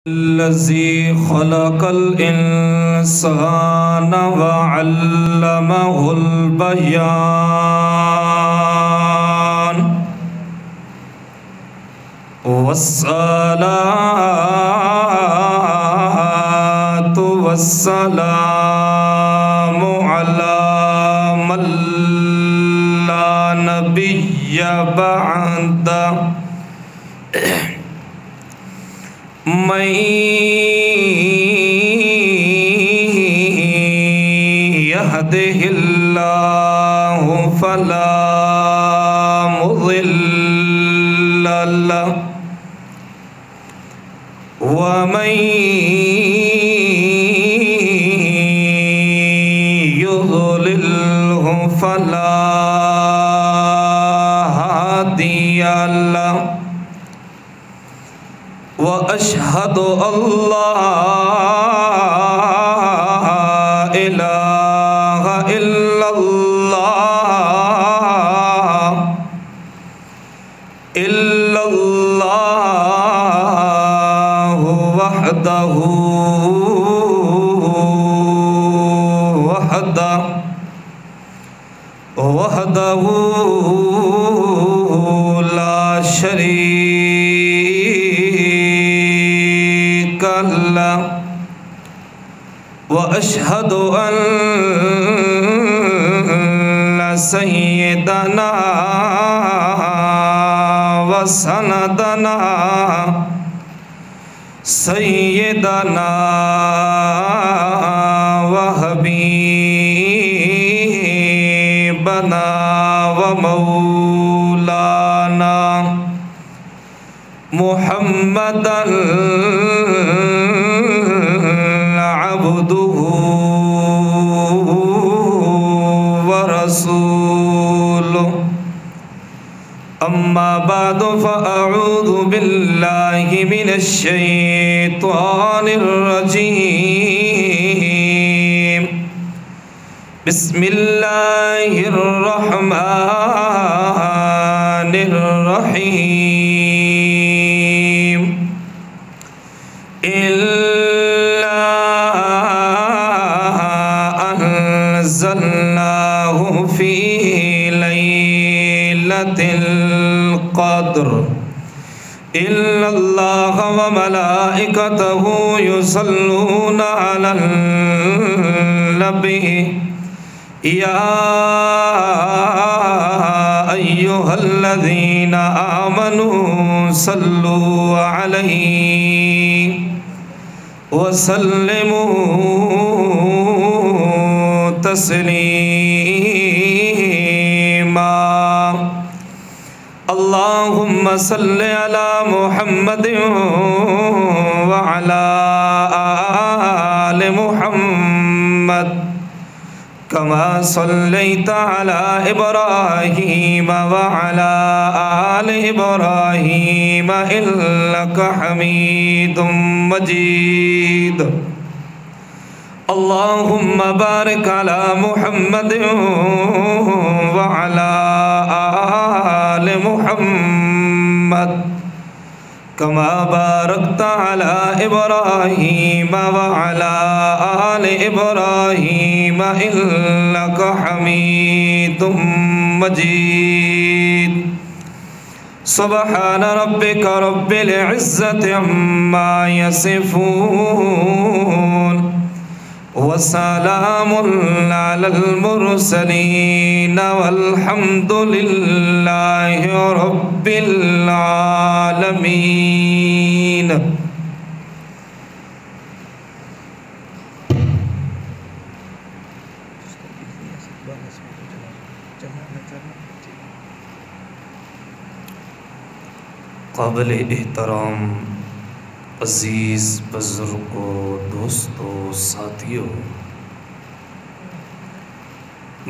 الذي خلق الإنسان وعلمه البيان والصلاة والسلام على من لا نبي بعده من يهده الله فلا مضل له ومن يضلله فلا هادي له وأشهد أن لا إله إلا الله وحده لا شريك له وأشهد أن سيدنا وسندنا وحبيبنا ومولانا محمدا عبده ورسوله أما بعد فأعوذ بالله من الشيطان الرجيم بسم الله الرحمن الرحيم إلا أنزلناه في ليلة القدر إن الله وملائكته يصلون على النبي يا أيها الذين آمنوا صلوا عليه وسلموا تسليما اللهم صل على محمد وعلى آل محمد كما صليت على إبراهيم وعلى آل إبراهيم إنك حميد مجيد اللهم بارك على محمد وعلى آل محمد كما باركت على إبراهيم وعلى آل إبراهيم إنك حميد مجيد سبحان ربك رب العزة عما يصفون وسلام على المرسلين والحمد لله رب العالمين قابل احترام عزیز بزرگوں دوستوں ساتھیوں،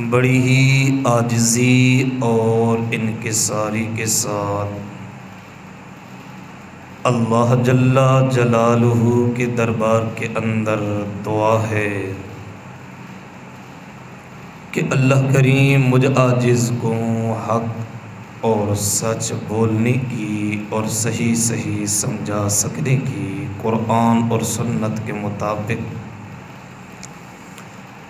بڑی ہی عاجزی اور انکساری کے ساتھ اللہ جل جلالہ کے دربار کے اندر دعا ہے کہ اللہ کریم مجھ عاجز کو حق اور سچ بولنے کی اور صحیح صحیح سمجھا سکنے کی قرآن اور سنت کے مطابق،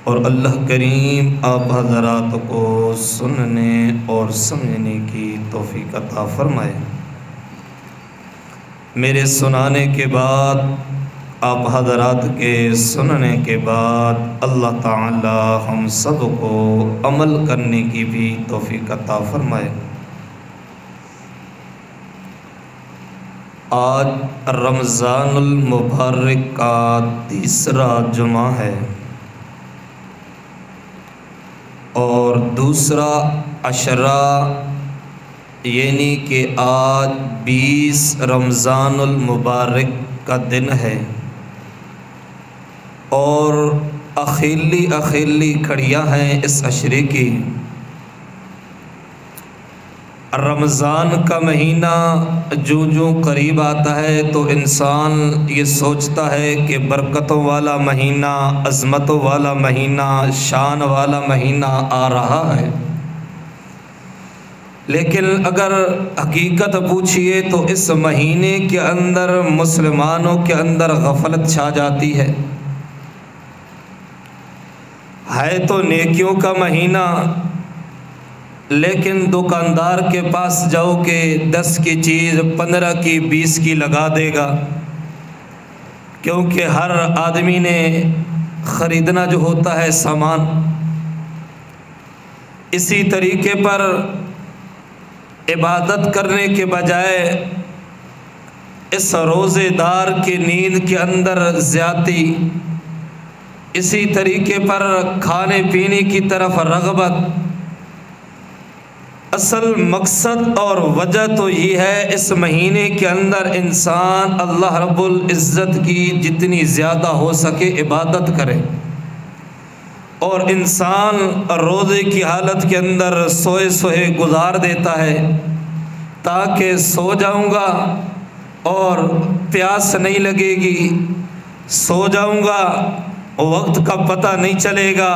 اور اللہ کریم آپ حضرات کو سننے اور سمجھنے کی توفیق عطا فرمائے۔ میرے سنانے کے بعد، آپ حضرات کے سننے کے بعد اللہ تعالی ہم سب کو عمل کرنے کی بھی توفیق عطا فرمائے۔ آج رمضان المبارک کا تیسرا جمعہ ہے اور دوسرا عشرہ، یعنی کہ آج 20 رمضان المبارک کا دن ہے، اور اخیلی کھڑیاں ہیں اس عشرے کی۔ رمضان کا مہینہ جو قریب آتا ہے تو انسان یہ سوچتا ہے کہ برکتوں والا مہینہ، عظمتوں والا مہینہ، شان والا مہینہ آ رہا ہے، لیکن اگر حقیقت پوچھئے تو اس مہینے کے اندر مسلمانوں کے اندر غفلت چھا جاتی ہے تو نیکیوں کا مہینہ، لیکن دکاندار کے پاس جاؤ کہ 10 کی چیز 15 کی 20 کی لگا دے گا، کیونکہ ہر آدمی نے خریدنا جو ہوتا ہے سامان۔ اسی طریقے پر عبادت کرنے کے بجائے اس روزے دار کی نیند کے اندر زیادتی، اسی طریقے پر کھانے پینے کی طرف رغبت۔ اصل مقصد اور وجہ تو یہ ہے اس مہینے کے اندر انسان اللہ رب العزت کی جتنی زیادہ ہو سکے عبادت کرے، اور انسان روزے کی حالت کے اندر سوئے گزار دیتا ہے تاکہ سو جاؤں گا اور پیاس نہیں لگے گی، سو جاؤں گا وقت کا پتہ نہیں چلے گا،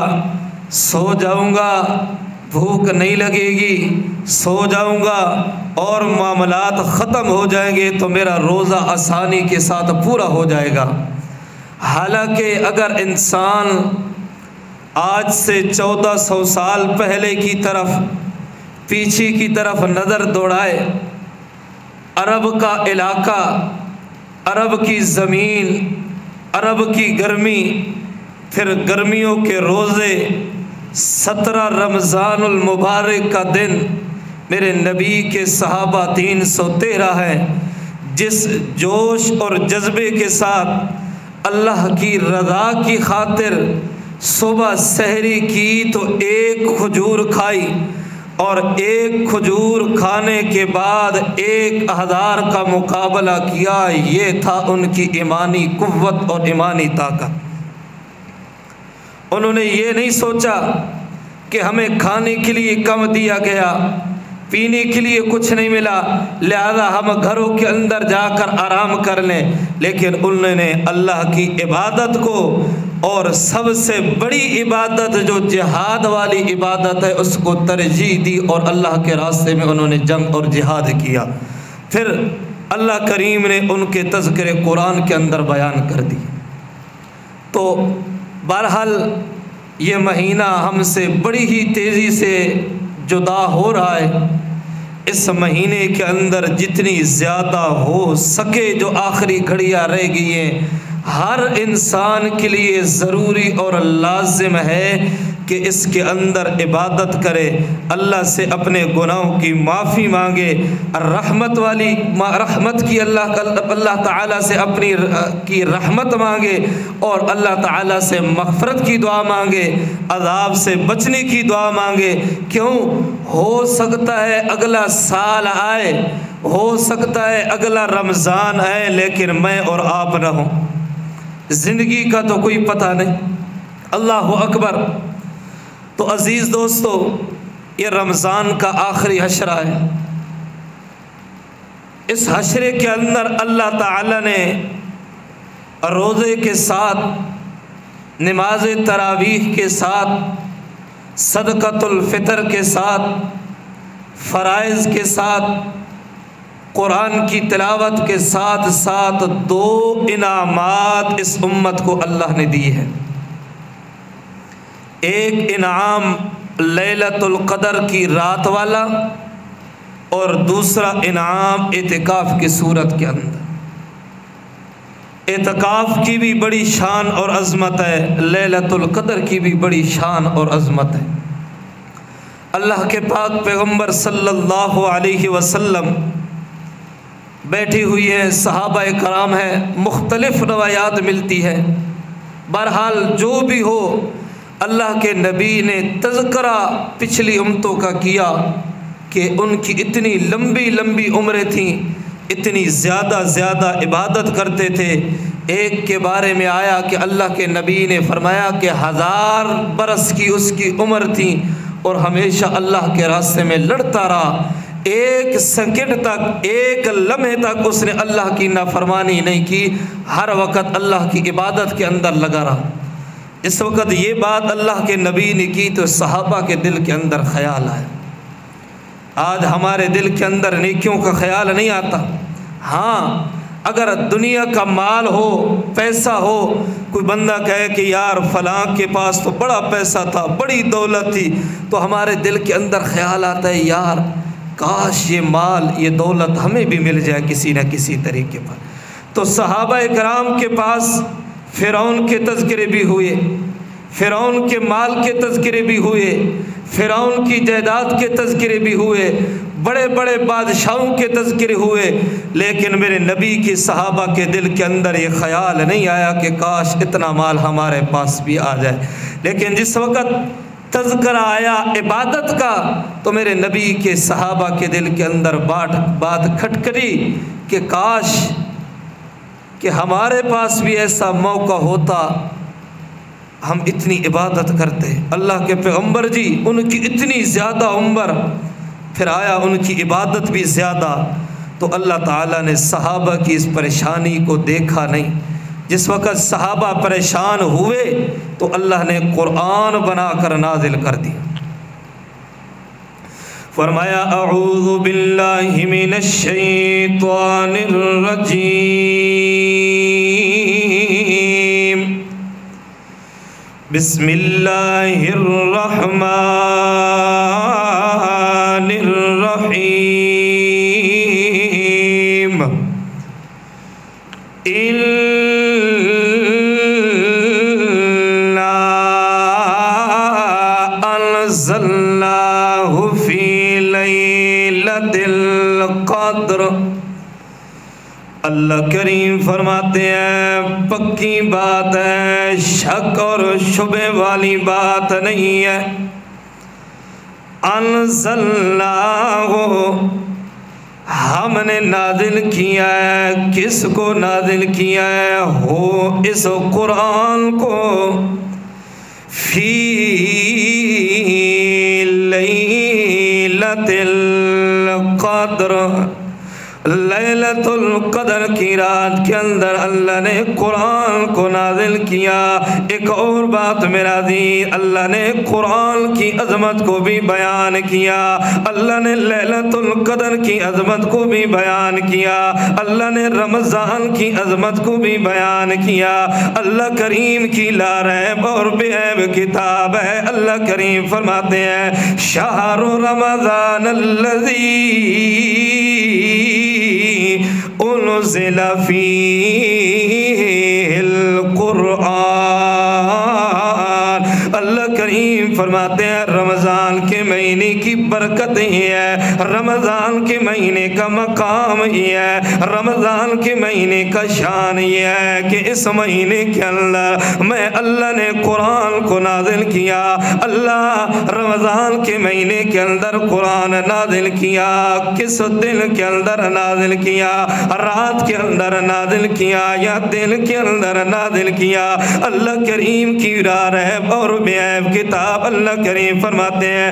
سو جاؤں گا بھوک نہیں لگے گی، سو جاؤں گا اور معاملات ختم ہو جائیں گے تو میرا روزہ آسانی کے ساتھ پورا ہو جائے گا۔ حالانکہ اگر انسان آج سے 1400 سال پہلے کی طرف، پیچھے کی طرف نظر دوڑائے، عرب کا علاقہ، عرب کی زمین، عرب کی گرمی، پھر گرمیوں کے روزے، 17 رمضان المبارک کا دن، میرے نبی کے صحابہ 313 ہیں، جس جوش اور جذبے کے ساتھ اللہ کی رضا کی خاطر صبح سحری کی تو ایک کھجور کھائی، اور ایک کھجور کھانے کے بعد 1000 کا مقابلہ کیا۔ یہ تھا ان کی ایمانی قوت اور ایمانی طاقت۔ انہوں نے یہ نہیں سوچا کہ ہمیں کھانے کے لیے کم دیا گیا، پینے کے لیے کچھ نہیں ملا، لہذا ہم گھروں کے اندر جا کر آرام کر لیں، لیکن انہوں نے اللہ کی عبادت کو، اور سب سے بڑی عبادت جو جہاد والی عبادت ہے، اس کو ترجیح دی، اور اللہ کے راستے میں انہوں نے جنگ اور جہاد کیا۔ پھر اللہ کریم نے ان کے تذکرے قرآن کے اندر بیان کر دی۔ تو بہرحال یہ مہینہ ہم سے بڑی ہی تیزی سے جدا ہو رہا ہے۔ اس مہینے کے اندر جتنی زیادہ ہو سکے جو آخری گھڑیاں رہ گئی ہیں، ہر انسان کے لیے ضروری اور لازم ہے کہ اس کے اندر عبادت کرے، اللہ سے اپنے گناہوں کی معافی مانگے، رحمت کی اللہ تعالیٰ سے اپنی کی رحمت مانگے، اور اللہ تعالیٰ سے مغفرت کی دعا مانگے، عذاب سے بچنے کی دعا مانگے۔ کیوں؟ ہو سکتا ہے اگلا سال آئے، ہو سکتا ہے اگلا رمضان آئے، لیکن میں اور آپ نہ ہوں۔ زندگی کا تو کوئی پتہ نہیں۔ اللہ اکبر۔ تو عزیز دوستو، یہ رمضان کا آخری حشرہ ہے۔ اس حشرے کے اندر اللہ تعالی نے روزے کے ساتھ، نماز تراویح کے ساتھ، صدقۃ الفطر کے ساتھ، فرائض کے ساتھ قرآن کی تلاوت کے ساتھ ساتھ 2 انعامات اس امت کو اللہ نے دی ہے۔ ایک انعام لیلۃ القدر کی رات والا، اور دوسرا انعام اعتکاف کی صورت کے اندر۔ اعتکاف کی بھی بڑی شان اور عظمت ہے، لیلۃ القدر کی بھی بڑی شان اور عظمت ہے۔ اللہ کے پاک پیغمبر صلی اللہ علیہ وسلم بیٹھی ہوئی ہے، صحابہ کرام ہیں، مختلف روایات ملتی ہے۔ بہرحال جو بھی ہو، اللہ کے نبی نے تذکرہ پچھلی امتوں کا کیا کہ ان کی اتنی لمبی لمبی عمریں تھیں، اتنی زیادہ عبادت کرتے تھے۔ ایک کے بارے میں آیا کہ اللہ کے نبی نے فرمایا کہ 1000 برس کی اس کی عمر تھی اور ہمیشہ اللہ کے راستے میں لڑتا رہا، ایک سیکنڈ تک، ایک لمحے تک اس نے اللہ کی نافرمانی نہیں کی، ہر وقت اللہ کی عبادت کے اندر لگا رہا۔ اس وقت یہ بات اللہ کے نبی نے کی تو صحابہ کے دل کے اندر خیال آیا۔ آج ہمارے دل کے اندر نیکیوں کا خیال نہیں آتا۔ ہاں، اگر دنیا کا مال ہو، پیسہ ہو، کوئی بندہ کہے کہ یار فلاں کے پاس تو بڑا پیسہ تھا، بڑی دولت تھی، تو ہمارے دل کے اندر خیال آتا ہے یار کاش یہ مال، یہ دولت ہمیں بھی مل جائے کسی نہ کسی طریقے پر۔ تو صحابہ کرام کے پاس فرعون کے تذکرے بھی ہوئے، فرعون کے مال کے تذکرے بھی ہوئے، فرعون کی جائیداد کے تذکرے بھی ہوئے، بڑے بڑے بادشاہوں کے تذکرے ہوئے، لیکن میرے نبی کی صحابہ کے دل کے اندر یہ خیال نہیں آیا کہ کاش اتنا مال ہمارے پاس بھی آ جائے۔ لیکن جس وقت تذکرہ آیا عبادت کا تو میرے نبی کے صحابہ کے دل کے اندر بات کھٹکری کہ کاش کہ ہمارے پاس بھی ایسا موقع ہوتا، ہم اتنی عبادت کرتے۔ اللہ کے پیغمبر جی، ان کی اتنی زیادہ عمر، پھر آیا ان کی عبادت بھی زیادہ، تو اللہ تعالیٰ نے صحابہ کی اس پریشانی کو دیکھا نہیں۔ جس وقت صحابہ پریشان ہوئے تو اللہ نے قرآن بنا کر نازل کر دیا۔ فرمایا اعوذ باللہ من الشیطان الرجیم، بسم اللہ الرحمن الرحیم، انا انزلناہ فی لیلۃ القدر۔ اللہ کریم فرماتے ہیں پکی بات ہے، شک اور شبہ والی بات نہیں ہے۔ انزلناہ، ہم نے نازل کیا ہے، کس کو نازل کیا ہے؟ ہو، اس قرآن کو، فی لیلۃ القدر، لیلۃ القدر کی رات کے اندر اللہ نے قرآن کو نازل کیا۔ ایک اور بات میرا دی، اللہ نے قرآن کی عظمت کو بھی بیان کیا، اللہ نے لیلۃ القدر کی عظمت کو بھی بیان کیا، اللہ نے رمضان کی عظمت کو بھی بیان کیا۔ اللہ کریم کی لا ریب اور بے عیب کتاب ہے۔ اللہ کریم فرماتے ہیں شہر رمضان الذی انزل فیہ القرآن۔ اللہ کریم فرماتے ہیں رمضان کے مہینے کی برکت ہی ہے، رمضان کے مہینے کا مقام یہ ہے، رمضان کے مہینے کا شان یہ ہے کہ اس مہینے کے اندر میں اللہ نے قرآن کو نازل کیا۔ اللہ رمضان کے مہینے کے اندر قرآن نازل کیا، کس دن کے اندر نازل کیا؟ رات کے اندر نازل کیا یا دن کے اندر نازل کیا؟ اللہ کریم کی لا ریب اور بے عیب کتاب۔ اللہ کریم فرماتے ہیں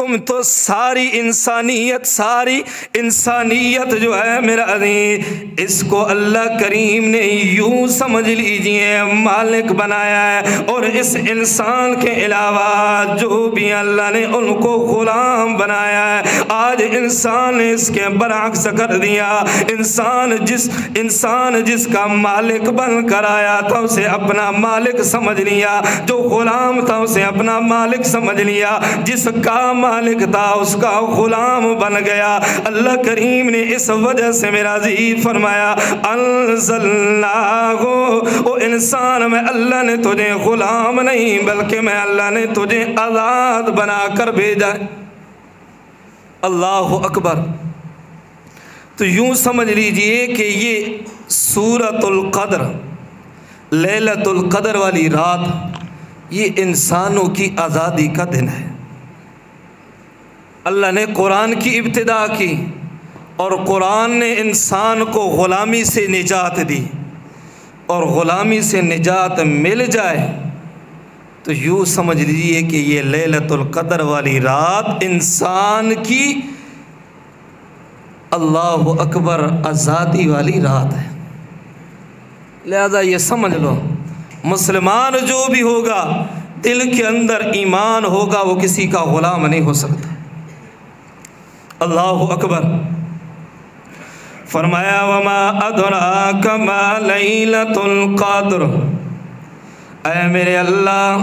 تم تو ساری انسانیت جو ہے میرا عزیز، اس کو اللہ کریم نے یوں سمجھ لیجئے مالک بنایا ہے، اور اس انسان کے علاوہ جو بھی اللہ نے ان کو غلام بنایا ہے، آج انسان نے اس کے برعکس کر دیا۔ انسان جس کا مالک بن کر آیا تھا اسے اپنا مالک سمجھ لیا، جو غلام تھا اسے اپنا مالک سمجھ لیا، جس کا مالک تھا اس کا غلام بن گیا۔ اللہ کریم نے اس وجہ سے میرا عزیز فرمایا انزلنا ہو، او انسان میں اللہ نے تجھے غلام نہیں بلکہ میں اللہ نے تجھے آزاد بنا کر بھیجا۔ اللہ اکبر۔ تو یوں سمجھ لیجئے کہ یہ سورۃ القدر، لیلۃ القدر والی رات، یہ انسانوں کی آزادی کا دن ہے۔ اللہ نے قرآن کی ابتدا کی اور قرآن نے انسان کو غلامی سے نجات دی، اور غلامی سے نجات مل جائے تو یوں سمجھ لیجئے کہ یہ لیلۃ القدر والی رات انسان کی اللہ اکبر آزادی والی رات ہے۔ لہذا یہ سمجھ لو، مسلمان جو بھی ہوگا دل کے اندر ایمان ہوگا، وہ کسی کا غلام نہیں ہو سکتا۔ اللہ اکبر۔ فرمایا وما ادراک ما لیلۃ القدر، اے میرے اللہ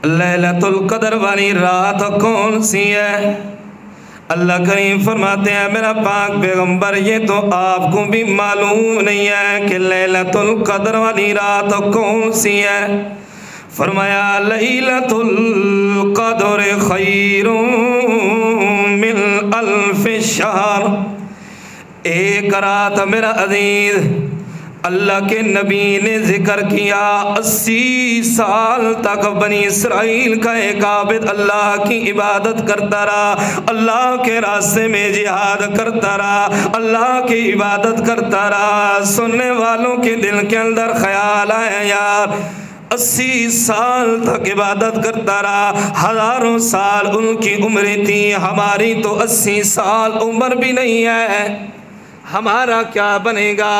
لیلۃ القدر والی رات کون سی ہے؟ اللہ کریم فرماتے ہیں میرا پاک پیغمبر یہ تو آپ کو بھی معلوم نہیں ہے کہ لیلۃ القدر والی رات کون سی ہے۔ فرمایا لیلۃ القدر خیر من الف شہر، ایک رات میرا عزیز اللہ کے نبی نے ذکر کیا 80 سال تک بنی اسرائیل کا ایک عابد اللہ کی عبادت کرتا رہا، اللہ کے راستے میں جہاد کرتا رہا، اللہ کی عبادت کرتا رہا۔ سننے والوں کے دل کے اندر خیال آیا یار 80 سال تک عبادت کرتا رہا، ہزاروں سال ان کی عمریں تھی، ہماری تو 80 سال عمر بھی نہیں ہے، ہمارا کیا بنے گا؟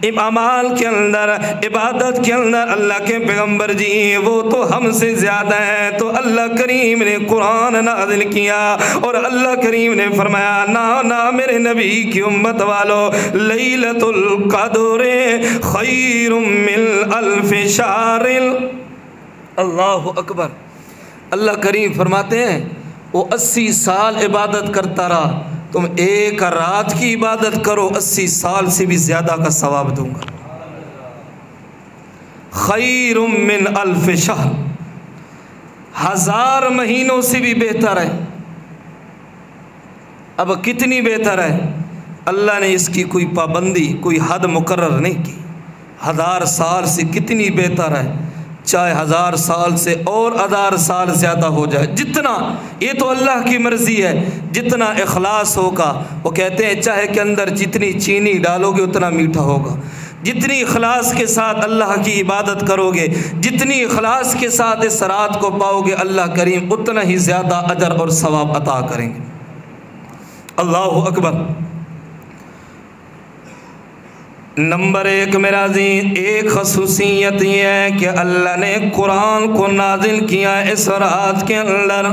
اعمال کے اندر، عبادت کے اندر اللہ کے پیغمبر جی وہ تو ہم سے زیادہ ہیں۔ تو اللہ کریم نے قرآن نازل کیا اور اللہ کریم نے فرمایا نا میرے نبی کی امت والو، لیلۃ القدر خیر من الف شہر۔ اللہ اکبر۔ اللہ کریم فرماتے ہیں وہ 80 سال عبادت کرتا رہا، تم ایک رات کی عبادت کرو 80 سال سے بھی زیادہ کا ثواب دوں گا۔ خیر من الف شہر، 1000 مہینوں سے بھی بہتر ہے۔ اب کتنی بہتر ہے؟ اللہ نے اس کی کوئی پابندی، کوئی حد مقرر نہیں کی۔ 1000 سال سے کتنی بہتر ہے، چاہے 1000 سال سے اور 1000 سال زیادہ ہو جائے، جتنا، یہ تو اللہ کی مرضی ہے، جتنا اخلاص ہوگا۔ وہ کہتے ہیں چاہے کے اندر جتنی چینی ڈالو گے اتنا میٹھا ہوگا، جتنی اخلاص کے ساتھ اللہ کی عبادت کرو گے، جتنی اخلاص کے ساتھ اس رات کو پاؤ گے، اللہ کریم اتنا ہی زیادہ اجر اور ثواب عطا کریں گے۔ اللہ اکبر۔ نمبر 1 میرا عزیز، ایک خصوصیت یہ ہے کہ اللہ نے قرآن کو نازل کیا اس رات کے اندر۔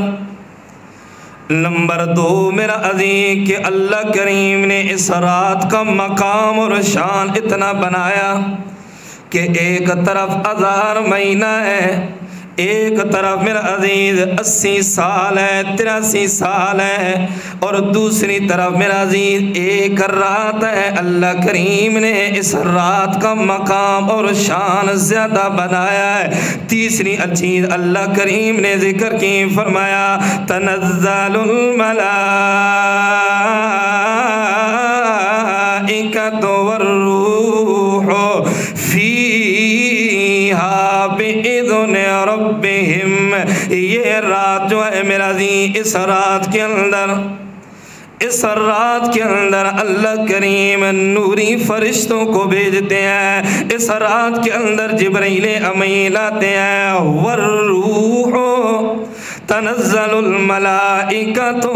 نمبر 2 میرا عزیز کہ اللہ کریم نے اس رات کا مقام اور شان اتنا بنایا کہ ایک طرف 1000 مہینہ ہے، ایک طرف میرا عزیز 80 سال ہے، 83 سال ہے، اور دوسری طرف میرا عزیز ایک رات ہے۔ اللہ کریم نے اس رات کا مقام اور شان زیادہ بنایا ہے۔ تیسری چیز اللہ کریم نے ذکر کی، فرمایا تنزل الملائکۃ والروح فیہا بإذن ربہم۔ یہ رات جو ہے میرا عزیز، اس رات کے اندر اللہ کریم نوری فرشتوں کو بھیجتے ہیں، اس رات کے اندر جبرائیل امین آتے ہیں، والروح تنزل الملائکہ، تو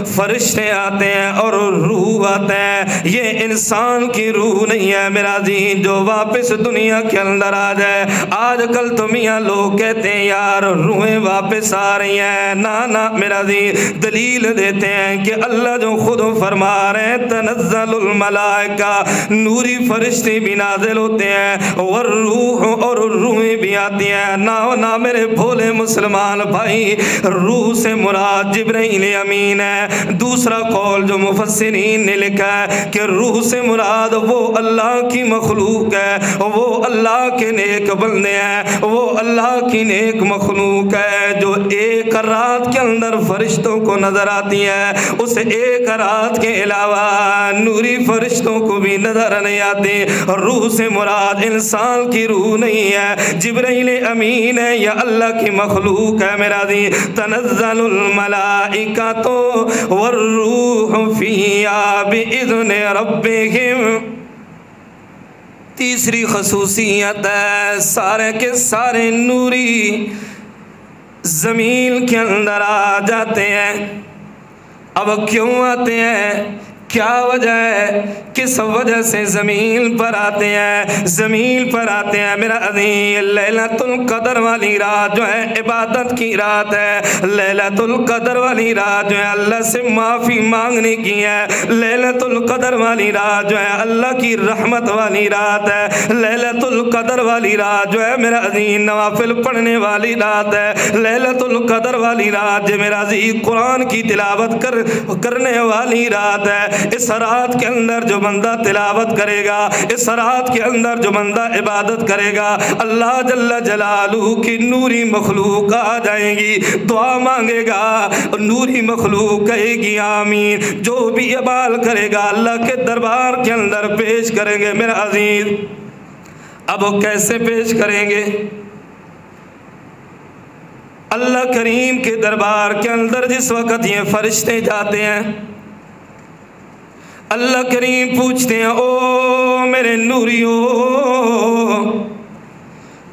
فرشتے آتے ہیں اور روح آتے ہیں۔ یہ انسان کی روح نہیں ہے میرا دین جو واپس دنیا کے اندر آ جائے۔ آج کل تو میاں لوگ کہتے ہیں یار روحیں واپس آ رہی ہیں، نہ میرا دین دلیل دیتے ہیں کہ اللہ جو خود فرما رہے ہیں تنزل الملائکہ، نوری فرشتے بھی نازل ہوتے ہیں، والروح، اور روحیں بھی آتی ہیں۔ نہ میرے بھولے مسلمان بھائی، روح سے مراد جبرائیل امین ہے۔ دوسرا قول جو مفسرین نے لکھا ہے کہ روح سے مراد وہ اللہ کی مخلوق ہے، وہ اللہ کے نیک بندے ہیں، وہ اللہ کی نیک مخلوق ہے جو ایک رات کے اندر فرشتوں کو نظر آتی ہے۔ اس ایک رات کے علاوہ نوری فرشتوں کو بھی نظر نہیں آتی۔ روح سے مراد انسان کی روح نہیں ہے، جبرائیل امین ہے یا اللہ کی مخلوق ہے میرا دین۔ تنزل الملائکۃ والروح فیہا بإذن ربہم۔ تیسری خصوصیت ہے سارے کے سارے نوری زمین کے اندر آ جاتے ہیں۔ اب کیوں آتے ہیں؟ کیا وجہ ہے؟ کس وجہ سے زمین پر آتے ہیں؟ زمین پر آتے ہیں میرا عزیز لیلۃ القدر والی رات جو ہے عبادت کی رات ہے۔ لیلۃ القدر والی رات جو ہے اللہ سے معافی مانگنے کی ہے۔ لیلۃ القدر والی رات جو ہے اللہ کی رحمت والی رات ہے۔ لیلۃ القدر والی رات جو ہے میرا عزیز نوافل پڑھنے والی رات ہے۔ لیلۃ القدر والی رات جو میرا عزیز قرآن کی تلاوت کرنے والی رات ہے۔ اس رات کے اندر جو بندہ تلاوت کرے گا، اس رات کے اندر جو بندہ عبادت کرے گا، اللہ جل جلالہ کی نوری مخلوق آ جائیں گی، دعا مانگے گا، نوری مخلوق کہے گی آمین۔ جو بھی عمل کرے گا اللہ کے دربار کے اندر پیش کریں گے میرا عزیز۔ اب وہ کیسے پیش کریں گے؟ اللہ کریم کے دربار کے اندر جس وقت یہ فرشتے جاتے ہیں، اللہ کریم پوچھتے ہیں او میرے نوریو،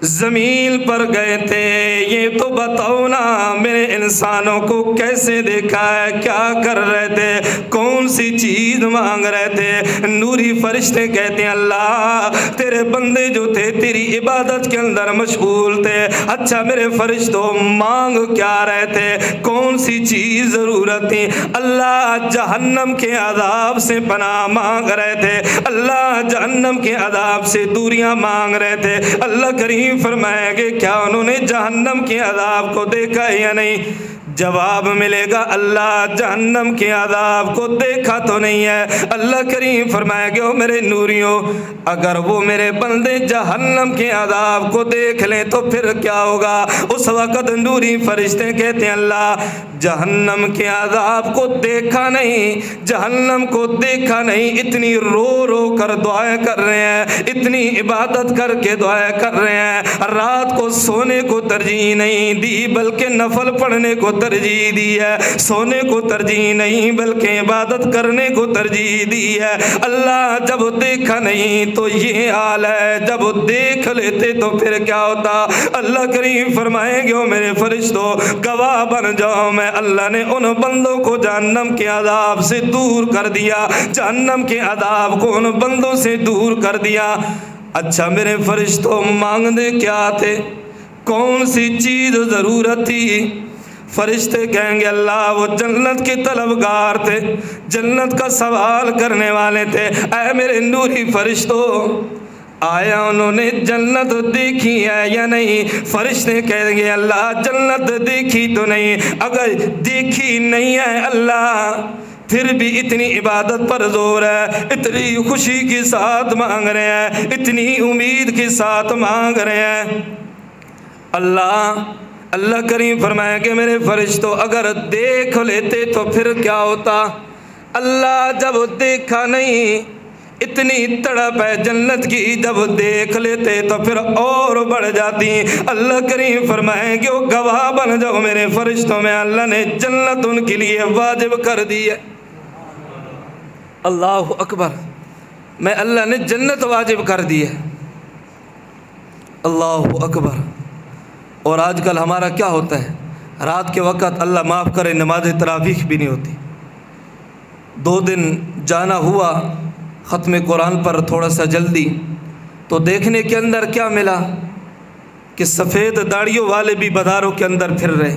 زمین پر گئے تھے، یہ تو بتاؤ نا میرے انسانوں کو کیسے دیکھا ہے، کیا کر رہے تھے، کون سی چیز مانگ رہے تھے؟ نوری فرشتے کہتے ہیں اللہ تیرے بندے جو تھے تیری عبادت کے اندر مشغول تھے۔ اچھا میرے فرشتوں مانگ کیا رہے تھے، کون سی چیز ضرورت تھی؟ اللہ جہنم کے عذاب سے پناہ مانگ رہے تھے، اللہ جہنم کے عذاب سے دوریاں مانگ رہے تھے۔ اللہ کریم فرمائے گے کیا انہوں نے جہنم کے عذاب کو دیکھا یا نہیں؟ جواب ملے گا اللہ جہنم کے عذاب کو دیکھا تو نہیں ہے۔ اللہ کریم فرمائے گے او میرے نوریوں، اگر وہ میرے بندے جہنم کے عذاب کو دیکھ لیں تو پھر کیا ہوگا؟ اس وقت نوری فرشتے کہتے ہیں اللہ جہنم کے عذاب کو دیکھا نہیں، جہنم کو دیکھا نہیں، اتنی رو رو کر دعائیں کر رہے ہیں، اتنی عبادت کر کے دعائیں کر رہے ہیں، رات کو سونے کو ترجیح نہیں دی بلکہ نفل پڑھنے کو ترجیح دی ہے، سونے کو ترجیح نہیں بلکہ عبادت کرنے کو ترجیح دی ہے۔ اللہ جب دیکھا نہیں تو یہ حال ہے، جب دیکھ لیتے تو پھر کیا ہوتا؟ اللہ کریم فرمائیں گے او میرے فرشتوں گواہ بن جاؤ میں اللہ نے ان بندوں کو جہنم کے عذاب سے دور کر دیا، جہنم کے عذاب کو ان بندوں سے دور کر دیا۔ اچھا میرے فرشتوں مانگنے کیا تھے، کون سی چیز ضرورت تھی؟ فرشتے کہیں گے اللہ وہ جنت کے طلبگار تھے، جنت کا سوال کرنے والے تھے۔ اے میرے نوری فرشتوں آیا انہوں نے جنت دیکھی ہے یا نہیں؟ فرشتے کہیں گے اللہ جنت دیکھی تو نہیں، اگر دیکھی نہیں ہے اللہ پھر بھی اتنی عبادت پر زور ہے، اتنی خوشی کے ساتھ مانگ رہے ہیں، اتنی امید کے ساتھ مانگ رہے ہیں۔ اللہ کریم فرمائے کہ میرے فرشتوں اگر دیکھ لیتے تو پھر کیا ہوتا؟ اللہ جب دیکھا نہیں، اتنی تڑپ ہے جنت کی، جب دیکھ لیتے تو پھر اور بڑھ جاتی۔ اللہ کریم فرمائیں کہ وہ گواہ بن جاؤ میرے فرشتوں میں اللہ نے جنت ان کے لیے واجب کر دی ہے۔ اللہ اکبر، میں اللہ نے جنت واجب کر دی ہے۔ اللہ اکبر۔ اور آج کل ہمارا کیا ہوتا ہے؟ رات کے وقت اللہ معاف کرے نماز تراویح بھی نہیں ہوتی۔ 2 دن جانا ہوا ختم قرآن پر تھوڑا سا جلدی، تو دیکھنے کے اندر کیا ملا کہ سفید داڑھیوں والے بھی بازاروں کے اندر پھر رہے،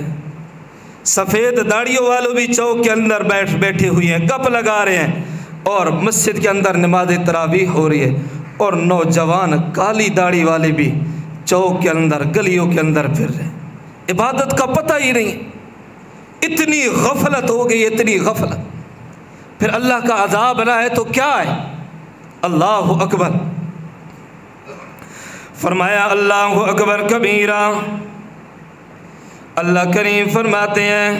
سفید داڑھیوں والوں بھی چوک کے اندر بیٹھے ہوئے ہیں، گپ لگا رہے ہیں، اور مسجد کے اندر نماز تراویح ہو رہی ہے، اور نوجوان کالی داڑھی والے بھی چوک کے اندر گلیوں کے اندر پھر رہے ہیں۔ عبادت کا پتہ ہی نہیں، اتنی غفلت ہو گئی، اتنی غفلت۔ پھر اللہ کا عذاب نہ ہے تو کیا ہے؟ اللہ اکبر۔ فرمایا اللہ اکبر کبیرہ۔ اللہ کریم فرماتے ہیں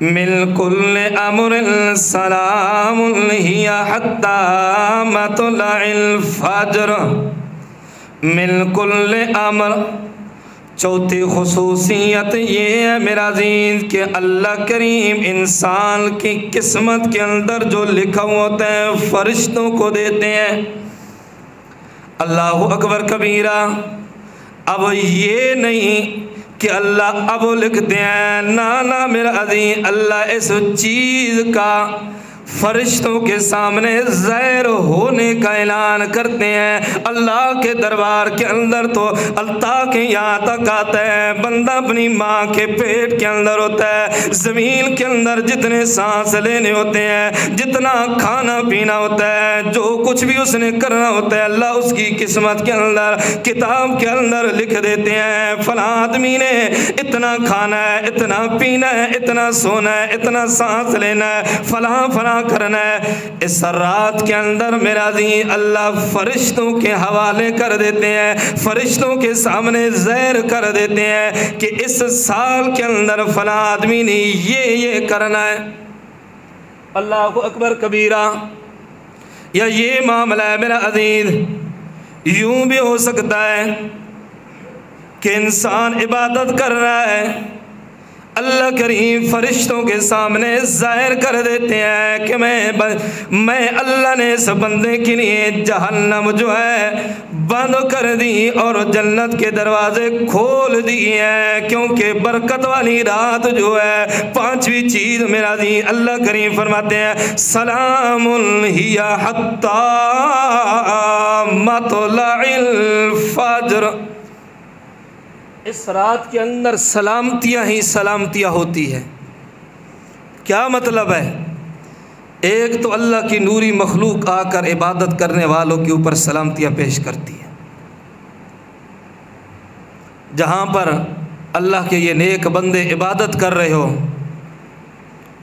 من کل امر سلام ہی حتی مطلع الفجر۔ من کل امر، چوتھی خصوصیت یہ ہے میرا عزیز کہ اللہ کریم انسان کی قسمت کے اندر جو لکھا ہوتا ہے فرشتوں کو دیتے ہیں۔ اللہ اکبر کبیرہ۔ اب یہ نہیں کہ اللہ اب لکھتے ہیں، نہ میرا عزیز، اللہ اس چیز کا فرشتوں کے سامنے ظاہر ہونے کا اعلان کرتے ہیں۔ اللہ کے دربار کے اندر تو اللہ کے یہاں تک آتا ہے، بندہ اپنی ماں کے پیٹ کے اندر ہوتا ہے، زمین کے اندر جتنے سانس لینے ہوتے ہیں، جتنا کھانا پینا ہوتا ہے، جو کچھ بھی اس نے کرنا ہوتا ہے، اللہ اس کی قسمت کے اندر کتاب کے اندر لکھ دیتے ہیں۔ فلاں آدمی نے اتنا کھانا ہے، اتنا پینا ہے، اتنا سونا ہے، اتنا سانس لینا ہے، فلاں کرنا ہے۔ اس رات کے اندر میرا عزیز اللہ فرشتوں کے حوالے کر دیتے ہیں، فرشتوں کے سامنے ظاہر کر دیتے ہیں کہ اس سال کے اندر فلاں آدمی نے یہ کرنا ہے۔ اللہ اکبر کبیرہ۔ یا یہ معاملہ ہے میرا عزیز، یوں بھی ہو سکتا ہے کہ انسان عبادت کر رہا ہے، اللہ کریم فرشتوں کے سامنے ظاہر کر دیتے ہیں کہ میں اللہ نے اس بندے کے لیے جہنم جو ہے بند کر دی اور جنت کے دروازے کھول دیے ہیں، کیونکہ برکت والی رات جو ہے 5ویں چیز میرا دی اللہ کریم فرماتے ہیں سلام ہی حتی مطلع الفجر۔ اس رات کے اندر سلامتیاں ہی سلامتیاں ہوتی ہیں۔ کیا مطلب ہے؟ ایک تو اللہ کی نوری مخلوق آ کر عبادت کرنے والوں کے اوپر سلامتیاں پیش کرتی ہے۔ جہاں پر اللہ کے یہ نیک بندے عبادت کر رہے ہو،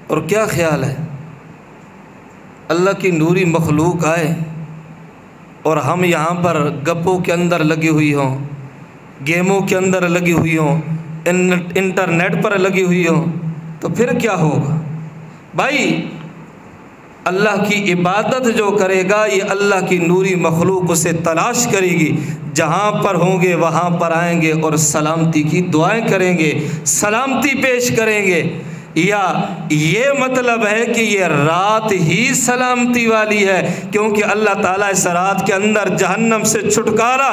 اور کیا خیال ہے اللہ کی نوری مخلوق آئے اور ہم یہاں پر گپوں کے اندر لگی ہوئی ہوں، گیموں کے اندر لگی ہوئی ہوں، انٹرنیٹ پر لگی ہوئی ہوں، تو پھر کیا ہوگا؟ بھائی اللہ کی عبادت جو کرے گا یہ اللہ کی نوری مخلوق اسے تلاش کرے گی، جہاں پر ہوں گے وہاں پر آئیں گے اور سلامتی کی دعائیں کریں گے، سلامتی پیش کریں گے۔ یا یہ مطلب ہے کہ یہ رات ہی سلامتی والی ہے، کیونکہ اللہ تعالیٰ اس رات کے اندر جہنم سے چھٹکارا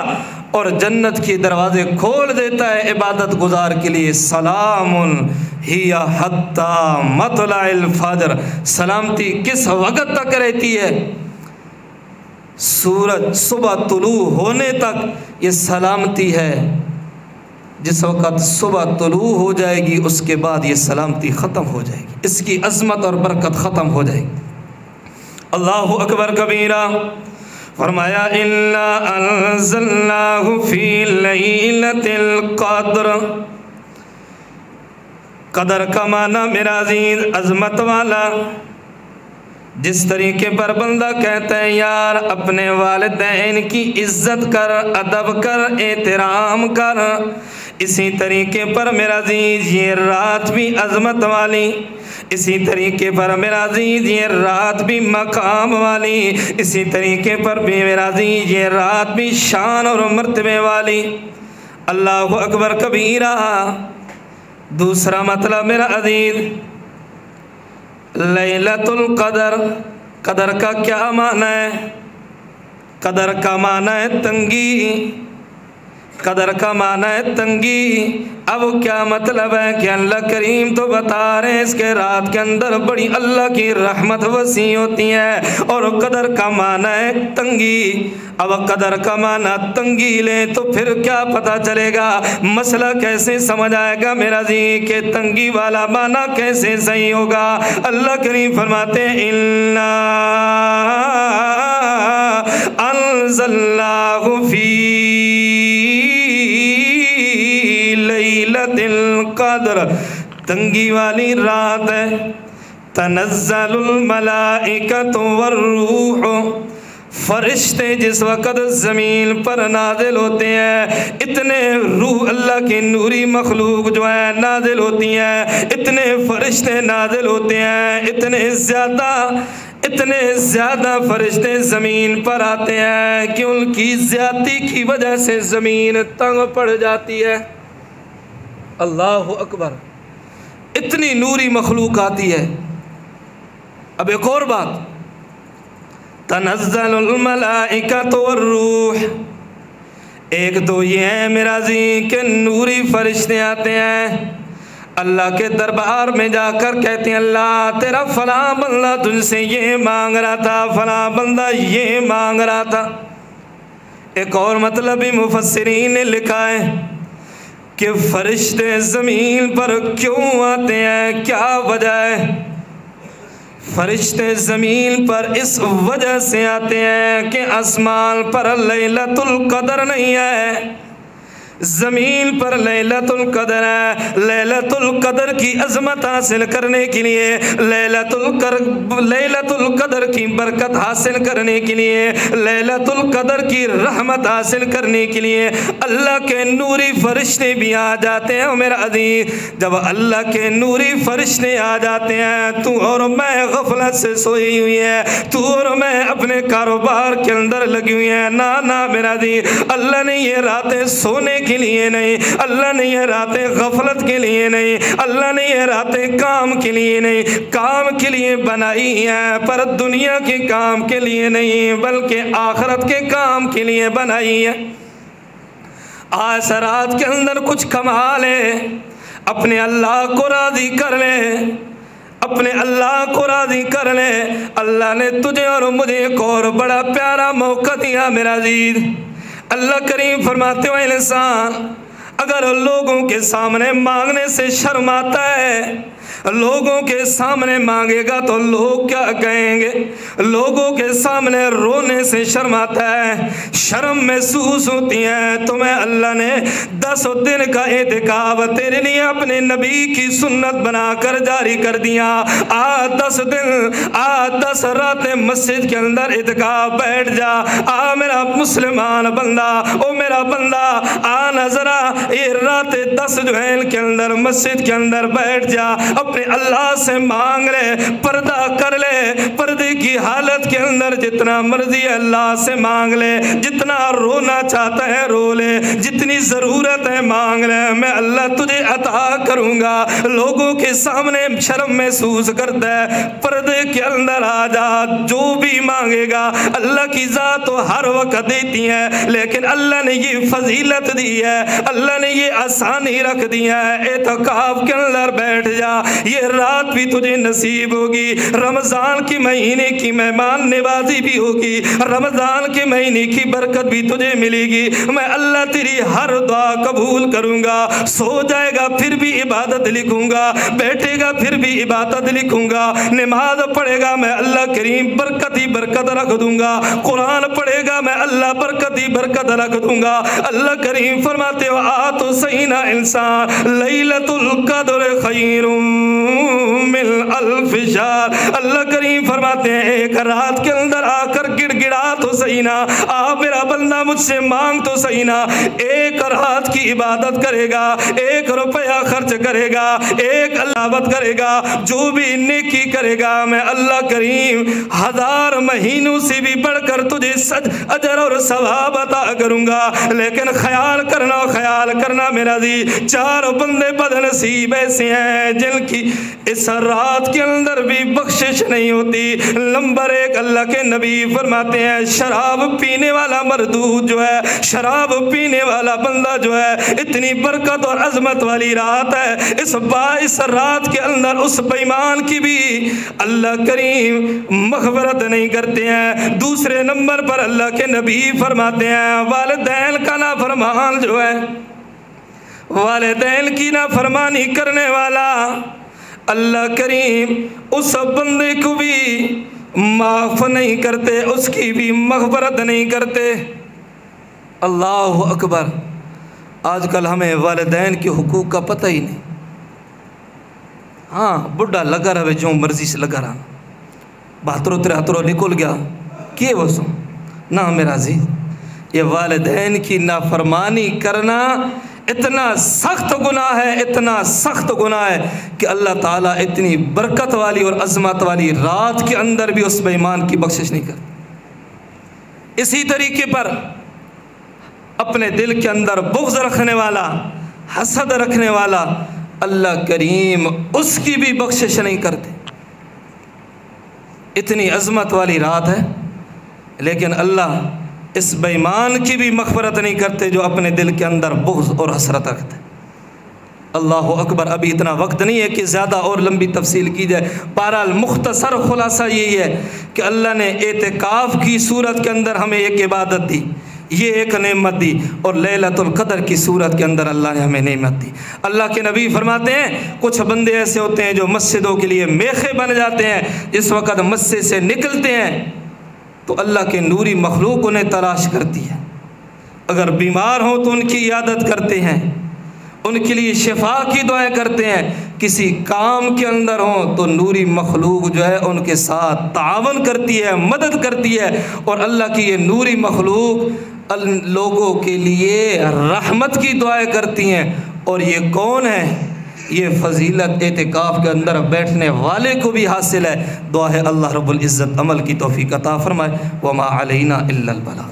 اور جنت کے دروازے کھول دیتا ہے عبادت گزار کے لیے۔ سلام ہی حتی مطلع الفجر۔ سلامتی کس وقت تک رہتی ہے؟ سورج صبح طلوع ہونے تک یہ سلامتی ہے۔ جس وقت صبح طلوع ہو جائے گی اس کے بعد یہ سلامتی ختم ہو جائے گی، اس کی عظمت اور برکت ختم ہو جائے گی۔ اللہ اکبر کبیرہ۔ فرمایا اِنَّا أَنزَلْنَاهُ فِي لَيْلَةِ الْقَدْرِ۔ قدر کا معنی میرا عزیز عظمت والا۔ جس طریقے پر بندہ کہتا ہے یار اپنے والدین کی عزت کر، ادب کر، احترام کر، اسی طریقے پر میرا عزیز یہ رات بھی عظمت والی، اسی طریقے پر میرا عزیز یہ رات بھی مقام والی، اسی طریقے پر بھی میرا عزیز یہ رات بھی شان اور مرتبے والی۔ اللہ اکبر کبیرہ۔ دوسرا مطلب میرا عزیز لیلۃ القدر۔ قدر کا کیا معنی ہے؟ قدر کا معنی ہے تنگی، قدر کا معنی ہے تنگی، اب کیا مطلب ہے کہ اللہ کریم تو بتا رہے ہیں اس کے رات کے اندر بڑی اللہ کی رحمت وسیع ہوتی ہے، اور قدر کا معنی ہے تنگی۔ اب قدر کا معنی تنگی لیں تو پھر کیا پتہ چلے گا، مسئلہ کیسے سمجھ آئے گا میرا جی کہ تنگی والا معنی کیسے صحیح ہوگا۔ اللہ کریم فرماتے ہیں اِنَّا انزلناہ فی لیلۃ القدر، تنگی والی رات ہے، تنزل الملائکۃ والروح، فرشتے جس وقت زمین پر نازل ہوتے ہیں، اتنے روح اللہ کی نوری مخلوق جو ہے نازل ہوتی ہیں، اتنے فرشتے نازل ہوتے ہیں، اتنے زیادہ فرشتے زمین پر آتے ہیں کہ ان کی زیادتی کی وجہ سے زمین تنگ پڑ جاتی ہے۔ اللہ اکبر، اتنی نوری مخلوق آتی ہے۔ اب ایک اور بات، تنزل الملائکۃ والروح، ایک تو یہ ہے میرا جی کہ نوری فرشتے آتے ہیں، اللہ کے دربار میں جا کر کہتے ہیں اللہ تیرا فلاں بندہ تجھ سے یہ مانگ رہا تھا، فلاں بندہ یہ مانگ رہا تھا۔ ایک اور مطلب بھی مفسرین نے لکھا ہے کہ فرشتے زمین پر کیوں آتے ہیں، کیا وجہ ہے؟ فرشتے زمین پر اس وجہ سے آتے ہیں کہ آسمان پر لیلۃ القدر نہیں ہے، زمین پر لیلۃ القدر ہے۔ لیلۃ القدر کی عظمت حاصل کرنے کے لیے، لیلۃ القدر کی برکت حاصل کرنے کے لیے، لیلۃ القدر کی رحمت حاصل کرنے کے لیے اللہ کے نوری فرشتے بھی آ جاتے ہیں۔ میرا عزیز، جب اللہ کے نوری فرشتے آ جاتے ہیں، تو اور میں غفلت سے سوئی ہوئی ہے، تو اور میں اپنے کاروبار کے اندر لگی ہوئی ہے، نہ میرا عزیز، اللہ نے یہ راتیں سونے کے لیے نہیں، اللہ نے یہ راتیں غفلت کے لیے نہیں، اللہ نے یہ راتیں کام کے لیے نہیں، کام کے لیے بنائی ہیں پر دنیا کے کام کے لیے نہیں بلکہ آخرت کے کام کے لیے بنائی ہے۔ آج رات کے اندر کچھ کما لے، اپنے اللہ کو راضی کر لے، اپنے اللہ کو راضی کر لے۔ اللہ نے تجھے اور مجھے ایک اور بڑا پیارا موقع دیا میرا عزیز۔ اللہ کریم فرماتے ہوئے انسان اگر لوگوں کے سامنے مانگنے سے شرماتا ہے، لوگوں کے سامنے مانگے گا تو لوگ کیا کہیں گے، لوگوں کے سامنے رونے سے شرماتا ہے، شرم محسوس ہوتی ہے، تمہیں اللہ نے 10 دن کا اعتکاف تیرے لیے اپنے نبی کی سنت بنا کر جاری کر دیا۔ 10 دن 10 راتیں مسجد کے اندر اعتکاف بیٹھ جا۔ میرا مسلمان بندہ، او میرا بندہ، آنا ذرا یہ رات 10 جو ہے ان کے اندر مسجد کے اندر بیٹھ جا، اپنے اللہ سے مانگ لے، پردہ کر لے، پردے کی حالت کے اندر جتنا مرضی اللہ سے مانگ لے، جتنا رونا چاہتا ہے رو لے، جتنی ضرورت ہے مانگ لے، میں اللہ تجھے عطا کروں گا۔ لوگوں کے سامنے شرم محسوس کرتا ہے، پردے کے اندر آ جا، جو بھی مانگے گا اللہ کی ذات تو ہر وقت دیتی ہے، لیکن اللہ نے یہ فضیلت دی ہے، اللہ نے یہ آسانی رکھ دی ہے، اعتکاف کے اندر بیٹھ جا، یہ رات بھی تجھے نصیب ہوگی، رمضان کے مہینے کی مہمان نوازی بھی ہوگی، رمضان کے مہینے کی برکت بھی تجھے ملے گی، میں اللہ تیری ہر دعا قبول کروں گا۔ سو جائے گا پھر بھی عبادت لکھوں گا، بیٹھے گا پھر بھی عبادت لکھوں گا، نماز پڑھے گا میں اللہ کریم برکت ہی برکت رکھ دوں گا، قرآن پڑھے گا میں اللہ برکت ہی برکت رکھ دوں گا۔ اللہ کریم فرماتے ہو آتو سینا انسان لیلۃ القدر خیر من الف شہر۔ اللہ کریم فرماتے ہیں ایک رات کے اندر آ کر گڑ گڑا تو صحیح نا، آپ میرا بندہ مجھ سے مانگ تو صحیح نا، ایک رات کی عبادت کرے گا، 1 روپیہ خرچ کرے گا، 1 علامت کرے گا، جو بھی نیکی کرے گا میں اللہ کریم 1000 مہینوں سے بھی بڑھ کر تجھے اجر اور ثواب عطا کروں گا۔ لیکن خیال کرنا، خیال خیال کرنا میرا جی، 4 بندے بدنصیب ایسے ہیں جن کی اس رات کے اندر بھی بخشش نہیں ہوتی۔ نمبر 1 اللہ کے نبی فرماتے ہیں شراب پینے والا مردود جو ہے، شراب پینے والا بندہ جو ہے، اتنی برکت اور عظمت والی رات ہے، اس رات کے اندر اس بے ایمان کی بھی اللہ کریم مغفرت نہیں کرتے ہیں۔ دوسرے نمبر پر اللہ کے نبی فرماتے ہیں والدین کا نافرمان جو ہے، والدین کی نافرمانی کرنے والا اللہ کریم اس بندے کو بھی معاف نہیں کرتے، اس کی بھی مغفرت نہیں کرتے۔ اللہ اکبر۔ آج کل ہمیں والدین کے حقوق کا پتہ ہی نہیں۔ ہاں بڑھا لگا رہے جو مرضی سے لگا رہا، 72-73 نکل گیا کیے وہ سو نہ میرا جی، یہ والدین کی نافرمانی کرنا اتنا سخت گناہ ہے، اتنا سخت گناہ ہے کہ اللہ تعالیٰ اتنی برکت والی اور عظمت والی رات کے اندر بھی اس بے ایمان کی بخشش نہیں کرتا۔ اسی طریقے پر اپنے دل کے اندر بغض رکھنے والا، حسد رکھنے والا، اللہ کریم اس کی بھی بخشش نہیں کرتے۔ اتنی عظمت والی رات ہے لیکن اللہ اس بے ایمان کی بھی مغفرت نہیں کرتے جو اپنے دل کے اندر بغض اور حسرت رکھتے۔ اللہ اکبر۔ ابھی اتنا وقت نہیں ہے کہ زیادہ اور لمبی تفصیل کی جائے، بہرحال مختصر خلاصہ یہی ہے کہ اللہ نے اعتکاف کی صورت کے اندر ہمیں ایک عبادت دی، یہ ایک نعمت دی، اور لیلۃ القدر کی صورت کے اندر اللہ نے ہمیں نعمت دی۔ اللہ کے نبی فرماتے ہیں کچھ بندے ایسے ہوتے ہیں جو مسجدوں کے لیے میخے بن جاتے ہیں، جس وقت مسجد سے نکلتے ہیں تو اللہ کے نوری مخلوق انہیں تلاش کرتی ہے، اگر بیمار ہوں تو ان کی عیادت کرتے ہیں، ان کے لیے شفا کی دعائیں کرتے ہیں، کسی کام کے اندر ہوں تو نوری مخلوق جو ہے ان کے ساتھ تعاون کرتی ہے، مدد کرتی ہے، اور اللہ کی یہ نوری مخلوق لوگوں کے لیے رحمت کی دعائیں کرتی ہیں۔ اور یہ کون ہے؟ یہ فضیلت اعتکاف کے اندر بیٹھنے والے کو بھی حاصل ہے۔ دعا ہے اللہ رب العزت عمل کی توفیق عطا فرمائے۔ وما علینا الا البلاغ۔